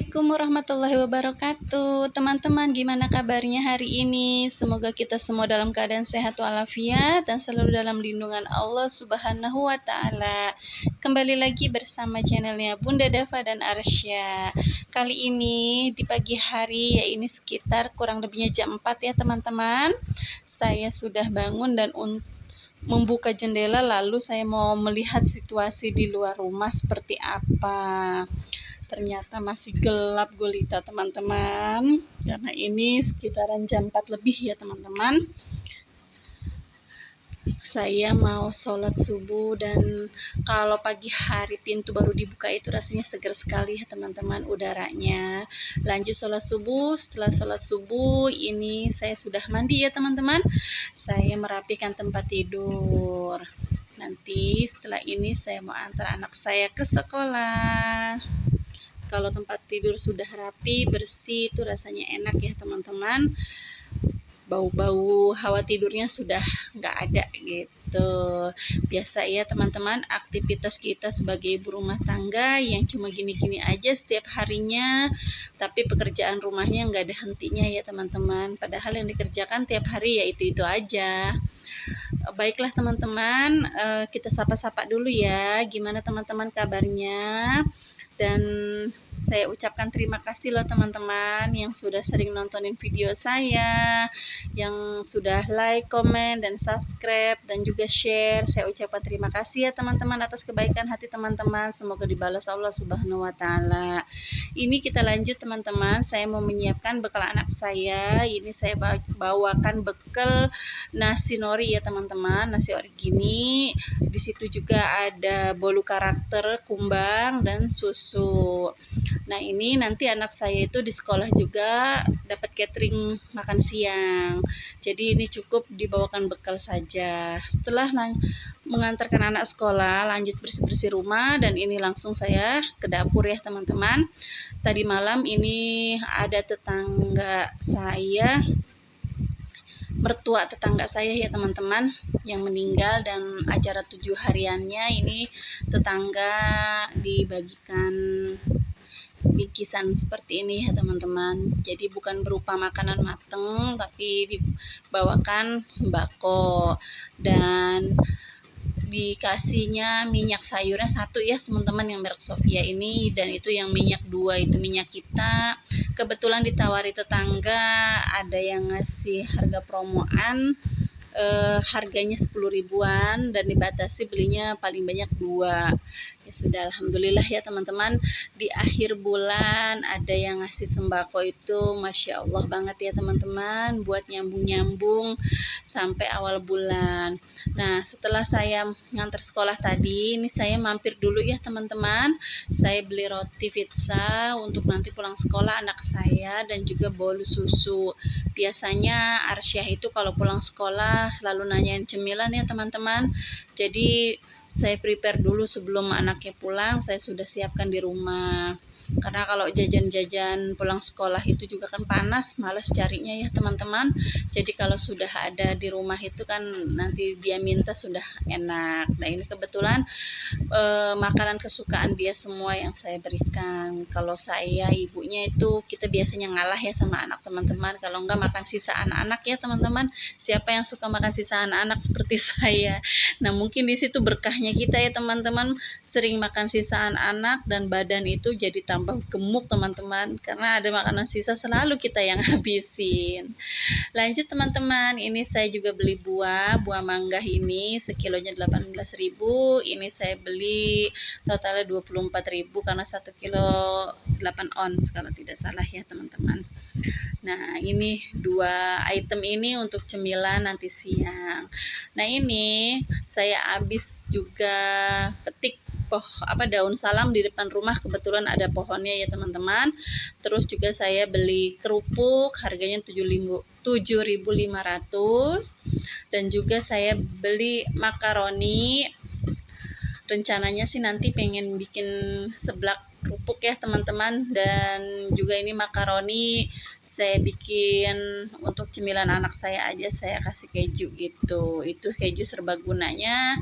Assalamualaikum warahmatullahi wabarakatuh. Teman-teman, gimana kabarnya hari ini? Semoga kita semua dalam keadaan sehat walafiat dan selalu dalam lindungan Allah Subhanahu wa taala. Kembali lagi bersama channelnya Bunda Dava dan Arsya. Kali ini di pagi hari, ya ini sekitar kurang lebihnya jam 4 ya teman-teman. Saya sudah bangun dan membuka jendela, lalu saya mau melihat situasi di luar rumah seperti apa. Ternyata masih gelap gulita teman-teman, karena ini sekitaran jam 4 lebih ya teman-teman. Saya mau sholat subuh, dan kalau pagi hari pintu baru dibuka itu rasanya segar sekali ya teman-teman udaranya. Lanjut sholat subuh. Setelah sholat subuh ini saya sudah mandi ya teman-teman. Saya merapikan tempat tidur. Nanti setelah ini saya mau antar anak saya ke sekolah. Kalau tempat tidur sudah rapi, bersih, itu rasanya enak ya teman-teman. Bau-bau hawa tidurnya sudah nggak ada gitu. Biasa ya teman-teman, aktivitas kita sebagai ibu rumah tangga yang cuma gini-gini aja setiap harinya, tapi pekerjaan rumahnya nggak ada hentinya ya teman-teman. Padahal yang dikerjakan tiap hari ya itu-itu aja. Baiklah teman-teman, kita sapa-sapa dulu ya. Gimana teman-teman kabarnya? Dan saya ucapkan terima kasih loh teman-teman yang sudah sering nontonin video saya, yang sudah like, komen, dan subscribe, dan juga share. Saya ucapkan terima kasih ya teman-teman atas kebaikan hati teman-teman. Semoga dibalas Allah Subhanahu wa taala. Ini kita lanjut teman-teman. Saya mau menyiapkan bekal anak saya. Ini saya bawakan bekal nasi nori ya teman-teman, nasi origini. Di situ juga ada bolu karakter, kumbang, dan susu. Nah ini nanti anak saya itu di sekolah juga dapat catering makan siang. Jadi ini cukup dibawakan bekal saja. Setelah mengantarkan anak sekolah, lanjut bersih-bersih rumah, dan ini langsung saya ke dapur ya teman-teman. Tadi malam ini ada tetangga saya, mertua tetangga saya ya teman-teman, yang meninggal, dan acara 7 hariannya ini tetangga dibagikan bingkisan seperti ini ya teman-teman. Jadi bukan berupa makanan mateng, tapi dibawakan sembako, dan dikasihnya minyak sayurnya 1 ya teman-teman, yang merek Sofia ini, dan itu yang minyak 2 itu minyak kita. Kebetulan ditawari tetangga, ada yang ngasih harga promoan, harganya 10 ribuan, dan dibatasi belinya paling banyak 2. Ya sudah, alhamdulillah ya teman-teman. Di akhir bulan ada yang ngasih sembako itu, masya Allah banget ya teman-teman, buat nyambung-nyambung sampai awal bulan. Nah setelah saya ngantar sekolah tadi, ini saya mampir dulu ya teman-teman. Saya beli roti pizza untuk nanti pulang sekolah anak saya, dan juga bolu susu. Biasanya Arsyah itu kalau pulang sekolah selalu nanyain cemilan ya teman-teman. Jadi saya prepare dulu sebelum anaknya pulang, saya sudah siapkan di rumah. Karena kalau jajan-jajan pulang sekolah itu juga kan panas, males carinya ya teman-teman. Jadi kalau sudah ada di rumah itu kan nanti dia minta sudah enak. Nah ini kebetulan makanan kesukaan dia semua yang saya berikan. Kalau saya ibunya itu kita biasanya ngalah ya sama anak teman-teman. Kalau enggak makan sisa anak-anak ya teman-teman. Siapa yang suka makan sisa anak-anak seperti saya? Nah mungkin di situ berkahnya kita ya teman-teman, sering makan sisa anak-anak, dan badan itu jadi tambah gemuk teman-teman, karena ada makanan sisa selalu kita yang habisin. Lanjut teman-teman, ini saya juga beli buah mangga ini sekilonya 18.000. Ini saya beli totalnya 24.000 karena 1 kilo 8 ons kalau tidak salah ya teman-teman. Nah ini 2 item ini untuk cemilan nanti siang. Nah ini saya habis juga petik daun salam di depan rumah, kebetulan ada pohonnya ya teman-teman. Terus juga saya beli kerupuk, harganya 7.500, dan juga saya beli makaroni. Rencananya sih nanti pengen bikin seblak kerupuk ya teman-teman, dan juga ini makaroni saya bikin untuk cemilan anak saya aja, saya kasih keju gitu. Itu keju serbagunanya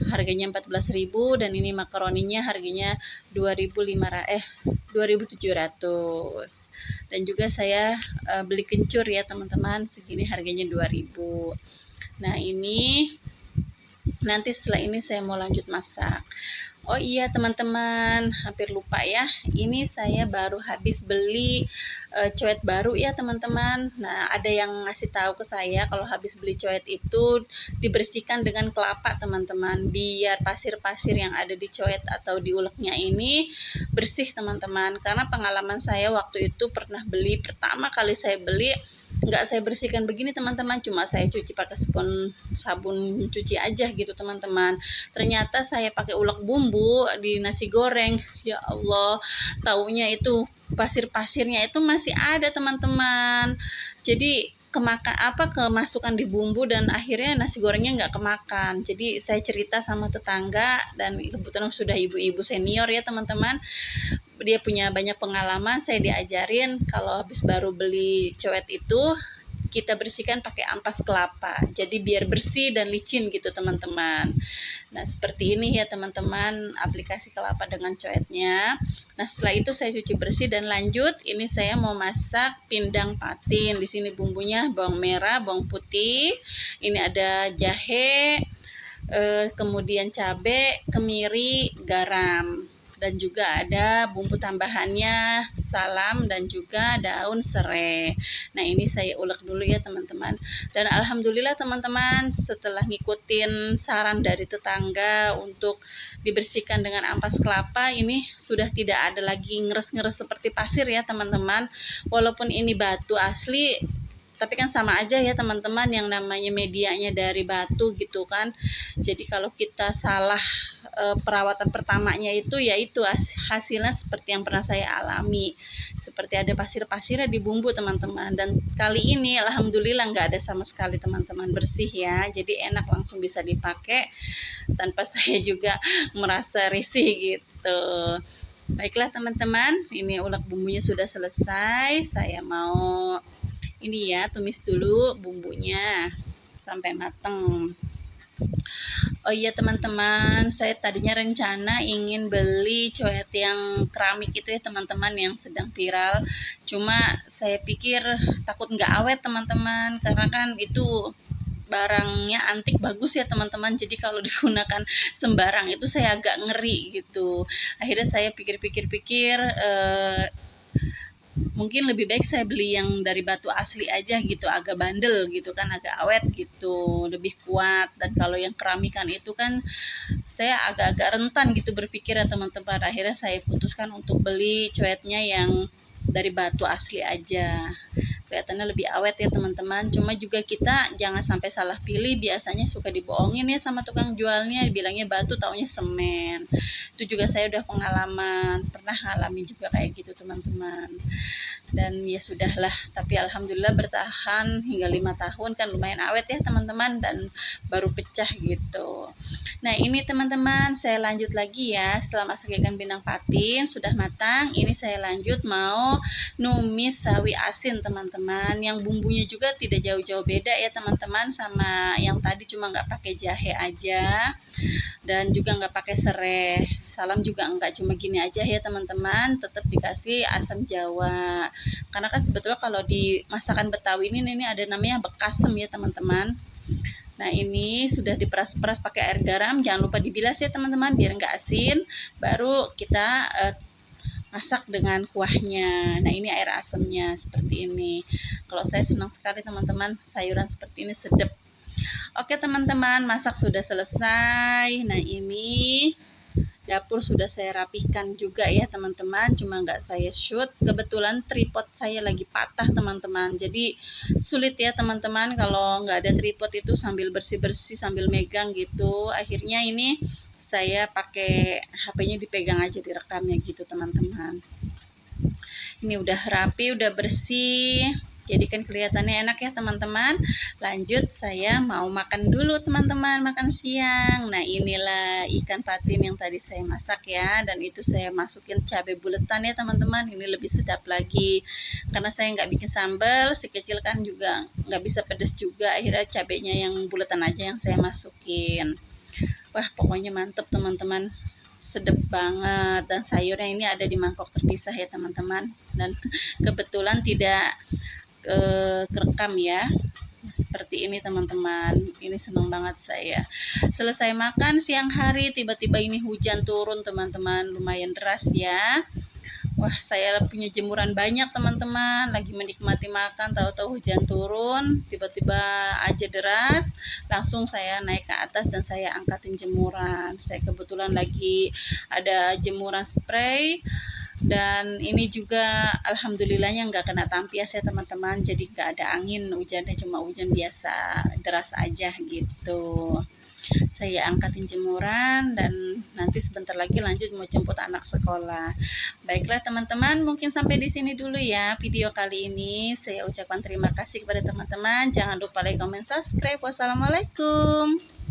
harganya 14.000, dan ini makaroninya harganya 2.700. Dan juga saya beli kencur ya teman-teman, segini harganya 2.000. Nah ini nanti setelah ini saya mau lanjut masak. Oh iya teman-teman, hampir lupa ya. Ini saya baru habis beli coet baru ya teman-teman. Nah, ada yang ngasih tahu ke saya kalau habis beli coet itu dibersihkan dengan kelapa teman-teman, biar pasir-pasir yang ada di coet atau di uleknya ini bersih teman-teman. Karena pengalaman saya waktu itu pernah beli, pertama kali saya beli nggak saya bersihkan begini teman-teman, cuma saya cuci pakai sabun cuci aja gitu teman-teman. Ternyata saya pakai ulek bumbu di nasi goreng, ya Allah, taunya itu pasir-pasirnya itu masih ada teman-teman. Jadi kemasukan di bumbu, dan akhirnya nasi gorengnya nggak kemakan. Jadi saya cerita sama tetangga, dan kebetulan sudah ibu-ibu senior ya teman-teman, dia punya banyak pengalaman. Saya diajarin kalau habis baru beli coet itu kita bersihkan pakai ampas kelapa, jadi biar bersih dan licin gitu teman-teman. Nah seperti ini ya teman-teman, aplikasi kelapa dengan coetnya. Nah setelah itu saya cuci bersih dan lanjut. Ini saya mau masak pindang patin. Di sini bumbunya bawang merah, bawang putih, ini ada jahe, kemudian cabai, kemiri, garam, dan juga ada bumbu tambahannya salam dan juga daun serai. Nah ini saya ulek dulu ya teman-teman, dan alhamdulillah teman-teman, setelah ngikutin saran dari tetangga untuk dibersihkan dengan ampas kelapa, ini sudah tidak ada lagi ngeres-ngeres seperti pasir ya teman-teman. Walaupun ini batu asli, tapi kan sama aja ya teman-teman, yang namanya medianya dari batu gitu kan. Jadi kalau kita salah perawatan pertamanya itu, yaitu hasilnya seperti yang pernah saya alami, seperti ada pasir-pasirnya di bumbu teman-teman. Dan kali ini alhamdulillah nggak ada sama sekali teman-teman, bersih ya, jadi enak, langsung bisa dipakai tanpa saya juga merasa risih gitu. Baiklah teman-teman, ini ulek bumbunya sudah selesai. Saya mau ini ya, tumis dulu bumbunya sampai mateng. Oh iya teman-teman, saya tadinya rencana ingin beli coet yang keramik itu ya teman-teman, yang sedang viral. Cuma saya pikir takut nggak awet teman-teman, karena kan itu barangnya antik bagus ya teman-teman. Jadi kalau digunakan sembarang itu saya agak ngeri gitu. Akhirnya saya pikir-pikir, mungkin lebih baik saya beli yang dari batu asli aja gitu, agak bandel gitu kan, agak awet gitu, lebih kuat. Dan kalau yang keramikan itu kan saya agak-agak rentan gitu berpikir ya teman-teman. Akhirnya saya putuskan untuk beli coetnya yang dari batu asli aja, kelihatannya lebih awet ya teman-teman. Cuma juga kita jangan sampai salah pilih, biasanya suka dibohongin ya sama tukang jualnya, bilangnya batu taunya semen. Itu juga saya udah pengalaman, pernah ngalamin juga kayak gitu teman-teman. Dan ya sudahlah, tapi alhamdulillah bertahan hingga 5 tahun, kan lumayan awet ya teman-teman, dan baru pecah gitu. Nah ini teman-teman, saya lanjut lagi ya. Setelah masak ikan pindang patin sudah matang, ini saya lanjut mau numis sawi asin teman-teman, yang bumbunya juga tidak jauh-jauh beda ya teman-teman sama yang tadi, cuma nggak pakai jahe aja dan juga nggak pakai serai. Salam juga enggak, cuma gini aja ya teman-teman, tetap dikasih asam jawa. Karena kan sebetulnya kalau di masakan Betawi ini ada namanya bekasem ya teman-teman. Nah ini sudah diperas-peras pakai air garam, jangan lupa dibilas ya teman-teman biar nggak asin. Baru kita masak dengan kuahnya. Nah ini air asamnya seperti ini. Kalau saya senang sekali teman-teman, sayuran seperti ini sedap. Oke teman-teman, masak sudah selesai. Nah ini dapur sudah saya rapihkan juga ya teman-teman, cuma nggak saya shoot, kebetulan tripod saya lagi patah teman-teman. Jadi sulit ya teman-teman kalau nggak ada tripod itu, sambil bersih-bersih sambil megang gitu. Akhirnya ini saya pakai HP-nya dipegang aja, direkamnya gitu teman-teman. Ini udah rapi, udah bersih, jadi kan kelihatannya enak ya teman-teman. Lanjut, saya mau makan dulu teman-teman, makan siang. Nah inilah ikan patin yang tadi saya masak ya, dan itu saya masukin cabai buletan ya teman-teman. Ini lebih sedap lagi, karena saya nggak bikin sambal, si kecil kan juga nggak bisa pedas juga, akhirnya cabainya yang buletan aja yang saya masukin. Wah, pokoknya mantep teman-teman, sedep banget, dan sayurnya ini ada di mangkok terpisah ya teman-teman, dan kebetulan tidak kerekam ya. Seperti ini teman-teman, ini senang banget saya. Selesai makan siang hari, tiba-tiba ini hujan turun teman-teman, lumayan deras ya. Wah, saya punya jemuran banyak teman-teman, lagi menikmati makan, tahu-tahu hujan turun, tiba-tiba aja deras, langsung saya naik ke atas dan saya angkatin jemuran. Saya kebetulan lagi ada jemuran spray, dan ini juga alhamdulillahnya nggak kena tampias ya teman-teman, jadi nggak ada angin, hujannya cuma hujan biasa, deras aja gitu. Saya angkatin jemuran dan nanti sebentar lagi lanjut mau jemput anak sekolah. Baiklah teman-teman, mungkin sampai di sini dulu ya video kali ini. Saya ucapkan terima kasih kepada teman-teman. Jangan lupa like, comment, subscribe. Wassalamualaikum.